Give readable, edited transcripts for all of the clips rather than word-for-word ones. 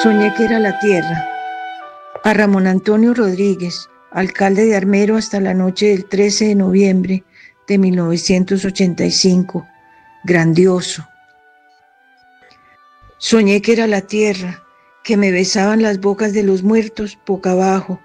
Soñé que era la tierra. A Ramón Antonio Rodríguez, alcalde de Armero hasta la noche del 13 de noviembre de 1985. Grandioso. Soñé que era la tierra, que me besaban las bocas de los muertos boca abajo,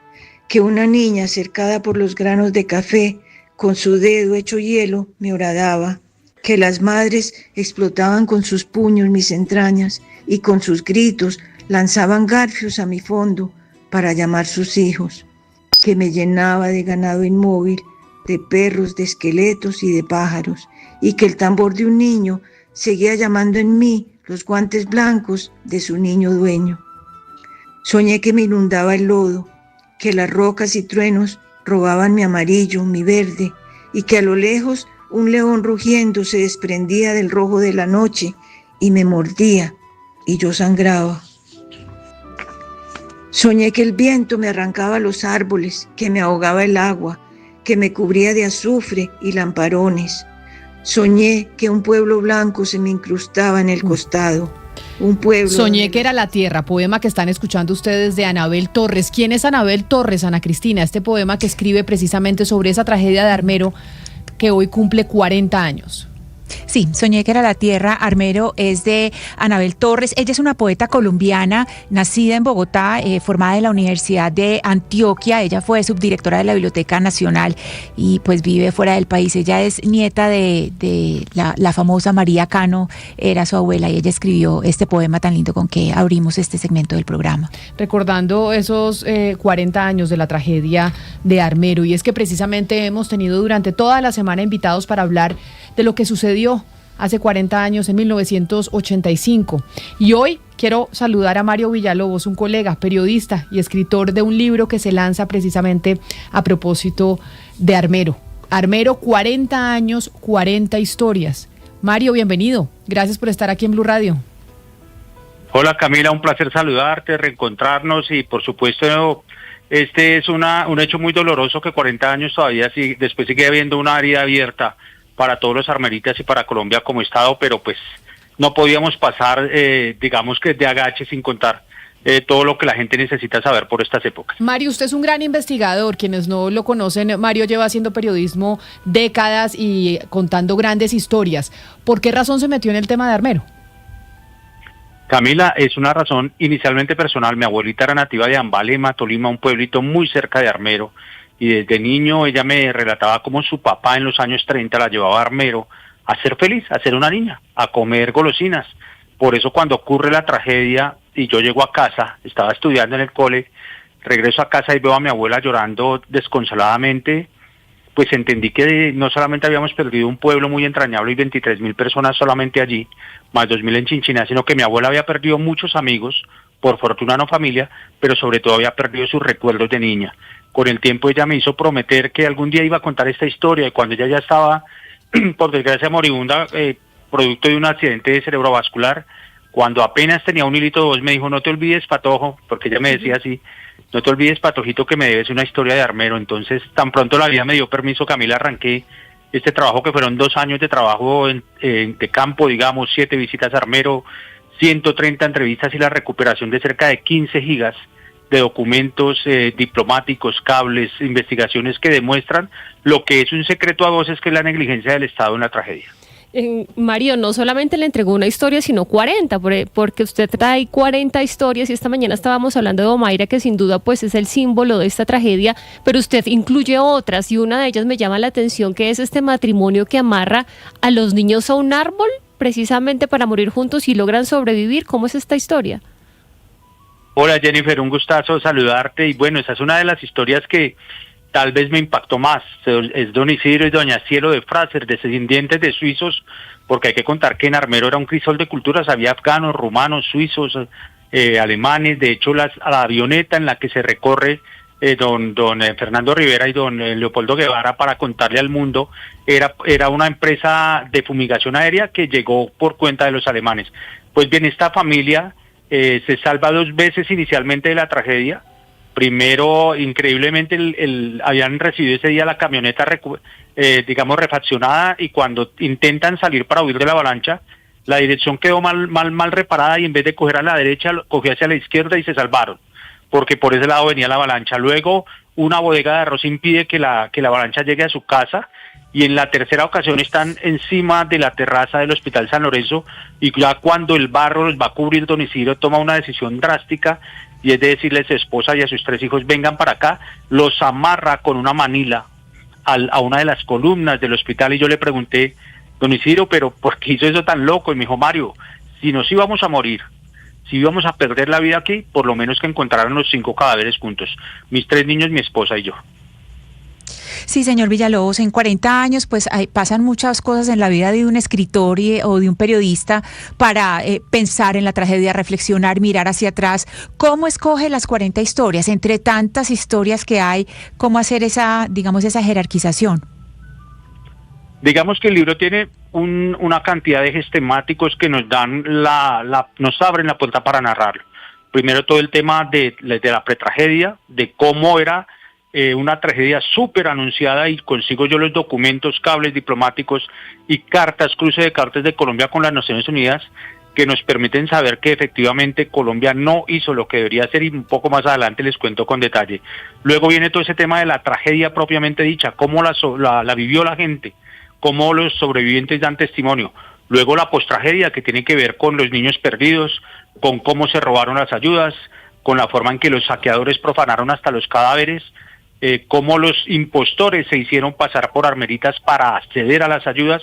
que una niña cercada por los granos de café, con su dedo hecho hielo, me horadaba, que las madres explotaban con sus puños mis entrañas y con sus gritos lanzaban garfios a mi fondo para llamar sus hijos, que me llenaba de ganado inmóvil, de perros, de esqueletos y de pájaros, y que el tambor de un niño seguía llamando en mí los guantes blancos de su niño dueño. Soñé que me inundaba el lodo, que las rocas y truenos robaban mi amarillo, mi verde, y que a lo lejos un león rugiendo se desprendía del rojo de la noche y me mordía, y yo sangraba. Soñé que el viento me arrancaba los árboles, que me ahogaba el agua, que me cubría de azufre y lamparones. Soñé que un pueblo blanco se me incrustaba en el costado. Un pueblo. Soñé que era la tierra, poema que están escuchando ustedes de Anabel Torres. ¿Quién es Anabel Torres, Ana Cristina? Este poema que escribe precisamente sobre esa tragedia de Armero que hoy cumple 40 años. Sí, Soñé que era la tierra, Armero, es de Anabel Torres. Ella es una poeta colombiana, nacida en Bogotá, formada en la Universidad de Antioquia. Ella fue subdirectora de la Biblioteca Nacional y pues vive fuera del país. Ella es nieta de la famosa María Cano, era su abuela, y ella escribió este poema tan lindo con que abrimos este segmento del programa. Recordando esos 40 años de la tragedia de Armero, y es que precisamente hemos tenido durante toda la semana invitados para hablar de lo que sucedió hace 40 años, en 1985. Y hoy quiero saludar a Mario Villalobos, un colega, periodista y escritor de un libro que se lanza precisamente a propósito de Armero. Armero, 40 años, 40 historias. Mario, bienvenido. Gracias por estar aquí en Blue Radio. Hola Camila, un placer saludarte, reencontrarnos y por supuesto este es un hecho muy doloroso que 40 años todavía después sigue habiendo una herida abierta para todos los armeritas y para Colombia como Estado, pero pues no podíamos pasar, digamos que de agache sin contar todo lo que la gente necesita saber por estas épocas. Mario, usted es un gran investigador. Quienes no lo conocen, Mario lleva haciendo periodismo décadas y contando grandes historias. ¿Por qué razón se metió en el tema de Armero? Camila, es una razón inicialmente personal. Mi abuelita era nativa de Ambalema, Tolima, un pueblito muy cerca de Armero. Y desde niño ella me relataba cómo su papá en los años 30 la llevaba a Armero a ser feliz, a ser una niña, a comer golosinas. Por eso cuando ocurre la tragedia y yo llego a casa, estaba estudiando en el cole, regreso a casa y veo a mi abuela llorando desconsoladamente, pues entendí que no solamente habíamos perdido un pueblo muy entrañable y 23.000 personas solamente allí, más 2.000 en Chinchiná, sino que mi abuela había perdido muchos amigos, por fortuna no familia, pero sobre todo había perdido sus recuerdos de niña. Con el tiempo ella me hizo prometer que algún día iba a contar esta historia, y cuando ella ya estaba, por desgracia, moribunda, producto de un accidente cerebrovascular, cuando apenas tenía un hilito de voz, me dijo: no te olvides, Patojo, porque ella me decía así, no te olvides, Patojito, que me debes una historia de Armero. Entonces, tan pronto la vida me dio permiso, Camila, arranqué este trabajo, que fueron 2 años de trabajo de campo, digamos, 7 visitas a Armero, 130 entrevistas y la recuperación de cerca de 15 gigas de documentos diplomáticos, cables, investigaciones que demuestran lo que es un secreto a voces, que es la negligencia del Estado en la tragedia. Mario, no solamente le entregó una historia, sino 40, porque usted trae 40 historias, y esta mañana estábamos hablando de Omaira, que sin duda pues es el símbolo de esta tragedia, pero usted incluye otras, y una de ellas me llama la atención, que es este matrimonio que amarra a los niños a un árbol, precisamente para morir juntos y logran sobrevivir. ¿Cómo es esta historia? Hola Jennifer, un gustazo saludarte, y bueno, esa es una de las historias que tal vez me impactó más. Es don Isidro y doña Cielo de Fraser, descendientes de suizos, porque hay que contar que en Armero era un crisol de culturas, había afganos, rumanos, suizos, alemanes. De hecho, la avioneta en la que se recorre don Fernando Rivera y don Leopoldo Guevara para contarle al mundo, era una empresa de fumigación aérea que llegó por cuenta de los alemanes. Pues bien, esta familia se salva 2 veces inicialmente de la tragedia. Primero, increíblemente, habían recibido ese día la camioneta, digamos, refaccionada, y cuando intentan salir para huir de la avalancha, la dirección quedó mal reparada y en vez de coger a la derecha, cogió hacia la izquierda y se salvaron, porque por ese lado venía la avalancha. Luego, una bodega de arroz impide que la avalancha llegue a su casa, y en la tercera ocasión están encima de la terraza del Hospital San Lorenzo, y ya cuando el barro los va a cubrir, don Isidro toma una decisión drástica, y es de decirle a su esposa y a sus 3 hijos, vengan para acá, los amarra con una manila a una de las columnas del hospital, y yo le pregunté, don Isidro, pero ¿por qué hizo eso tan loco? Y me dijo, Mario, si nos íbamos a morir, si íbamos a perder la vida aquí, por lo menos que encontraran los 5 cadáveres juntos, mis 3 niños, mi esposa y yo. Sí, señor Villalobos, en 40 años pues pasan muchas cosas en la vida de un escritor o de un periodista para pensar en la tragedia, reflexionar, mirar hacia atrás. ¿Cómo escoge las 40 historias? Entre tantas historias que hay, ¿cómo hacer esa jerarquización? Digamos que el libro tiene una cantidad de ejes temáticos que nos dan nos abren la puerta para narrarlo. Primero todo el tema de la pretragedia, de cómo era una tragedia súper anunciada, y consigo yo los documentos, cables diplomáticos y cruce de cartas de Colombia con las Naciones Unidas, que nos permiten saber que efectivamente Colombia no hizo lo que debería hacer, y un poco más adelante les cuento con detalle. Luego viene todo ese tema de la tragedia propiamente dicha, cómo la vivió la gente, cómo los sobrevivientes dan testimonio. Luego la postragedia, que tiene que ver con los niños perdidos, con cómo se robaron las ayudas, con la forma en que los saqueadores profanaron hasta los cadáveres, cómo los impostores se hicieron pasar por armeritas para acceder a las ayudas,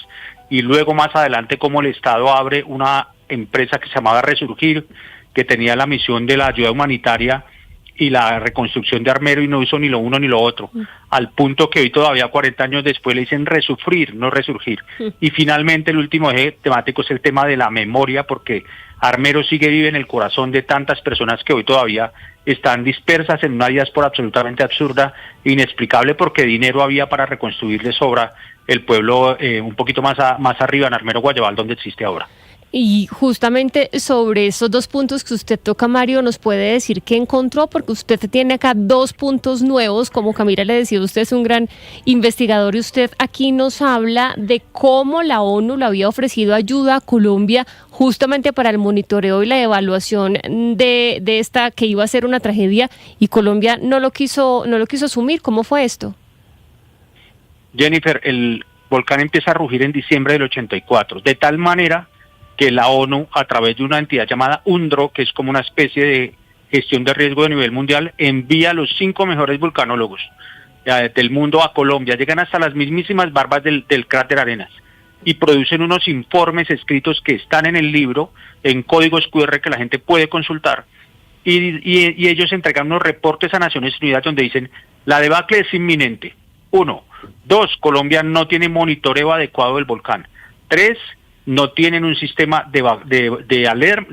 y luego más adelante cómo el Estado abre una empresa que se llamaba Resurgir, que tenía la misión de la ayuda humanitaria y la reconstrucción de Armero, y no hizo ni lo uno ni lo otro, al punto que hoy todavía 40 años después le dicen resufrir, no resurgir. Y finalmente el último eje temático es el tema de la memoria, porque Armero vive en el corazón de tantas personas que hoy todavía están dispersas en una diáspora absolutamente absurda, inexplicable, porque dinero había para reconstruirle sobra el pueblo un poquito más arriba, en Armero Guayabal, donde existe ahora. Y justamente sobre esos 2 puntos que usted toca, Mario, ¿nos puede decir qué encontró? Porque usted tiene acá 2 puntos nuevos, como Camila le decía, usted es un gran investigador, y usted aquí nos habla de cómo la ONU le había ofrecido ayuda a Colombia justamente para el monitoreo y la evaluación de esta que iba a ser una tragedia, y Colombia no lo quiso asumir. ¿Cómo fue esto? Jennifer, el volcán empieza a rugir en diciembre del 84, de tal manera que la ONU, a través de una entidad llamada UNDRO, que es como una especie de gestión de riesgo de nivel mundial, envía a los 5 mejores vulcanólogos del mundo a Colombia. Llegan hasta las mismísimas barbas del cráter Arenas y producen unos informes escritos que están en el libro, en códigos QR que la gente puede consultar, y ellos entregan unos reportes a Naciones Unidas donde dicen, la debacle es inminente. 1. 2. Colombia no tiene monitoreo adecuado del volcán. 3. No tienen un sistema de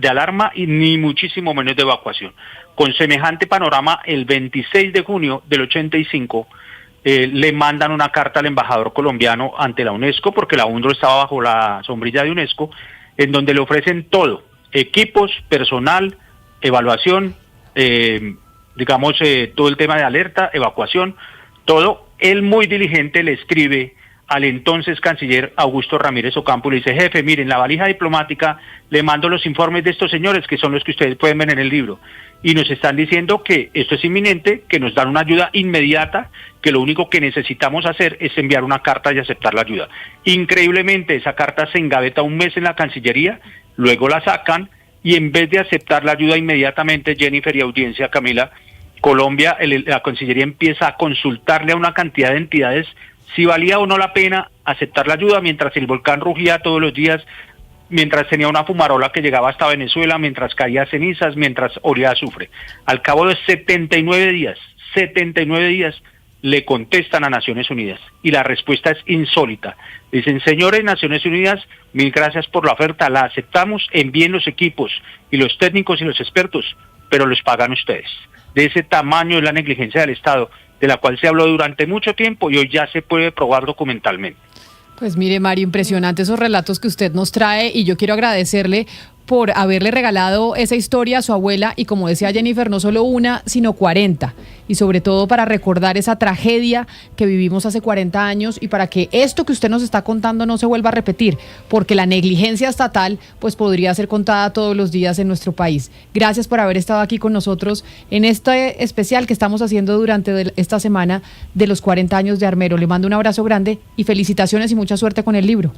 alarma y ni muchísimo menos de evacuación. Con semejante panorama, el 26 de junio del 85 le mandan una carta al embajador colombiano ante la UNESCO, porque la UNDRO estaba bajo la sombrilla de UNESCO, en donde le ofrecen todo, equipos, personal, evaluación, todo el tema de alerta, evacuación, todo. Él muy diligente le escribe al entonces canciller Augusto Ramírez Ocampo, le dice, jefe, miren, la valija diplomática le mando los informes de estos señores, que son los que ustedes pueden ver en el libro, y nos están diciendo que esto es inminente, que nos dan una ayuda inmediata, que lo único que necesitamos hacer es enviar una carta y aceptar la ayuda. Increíblemente, esa carta se engaveta un mes en la Cancillería, luego la sacan, y en vez de aceptar la ayuda inmediatamente, Jennifer y audiencia, Camila, Colombia, la Cancillería empieza a consultarle a una cantidad de entidades si valía o no la pena aceptar la ayuda, mientras el volcán rugía todos los días, mientras tenía una fumarola que llegaba hasta Venezuela, mientras caía cenizas, mientras olía azufre. Al cabo de 79 días, le contestan a Naciones Unidas, y la respuesta es insólita. Dicen, señores Naciones Unidas, mil gracias por la oferta, la aceptamos, envíen los equipos y los técnicos y los expertos, pero los pagan ustedes. De ese tamaño es la negligencia del Estado, de la cual se habló durante mucho tiempo y hoy ya se puede probar documentalmente. Pues mire, Mario, impresionante esos relatos que usted nos trae, y yo quiero agradecerle por haberle regalado esa historia a su abuela y, como decía Jennifer, no solo una, sino 40. Y sobre todo para recordar esa tragedia que vivimos hace 40 años y para que esto que usted nos está contando no se vuelva a repetir, porque la negligencia estatal pues podría ser contada todos los días en nuestro país. Gracias por haber estado aquí con nosotros en este especial que estamos haciendo durante esta semana de los 40 años de Armero. Le mando un abrazo grande y felicitaciones y mucha suerte con el libro.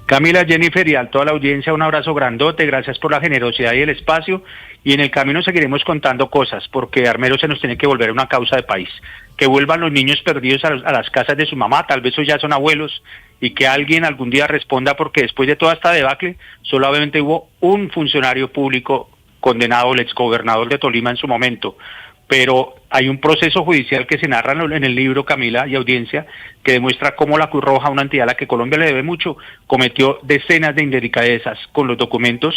Camila, Jennifer y a toda la audiencia, un abrazo grandote, gracias por la generosidad y el espacio, y en el camino seguiremos contando cosas, porque Armero se nos tiene que volver una causa de país, que vuelvan los niños perdidos a las casas de su mamá, tal vez hoy ya son abuelos, y que alguien algún día responda, porque después de toda esta debacle, solamente hubo un funcionario público condenado, el exgobernador de Tolima en su momento, pero hay un proceso judicial que se narra en el libro, Camila y audiencia, que demuestra cómo la Cruz Roja, una entidad a la que Colombia le debe mucho, cometió decenas de indelicadezas con los documentos,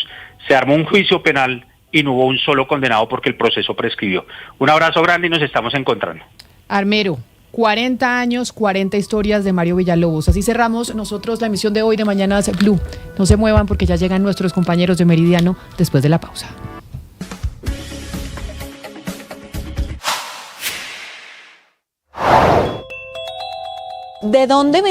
se armó un juicio penal y no hubo un solo condenado porque el proceso prescribió. Un abrazo grande y nos estamos encontrando. Armero, 40 años, 40 historias de Mario Villalobos. Así cerramos nosotros la emisión de hoy de Mañanas Blue. No se muevan porque ya llegan nuestros compañeros de Meridiano después de la pausa. ¿De dónde vendrá?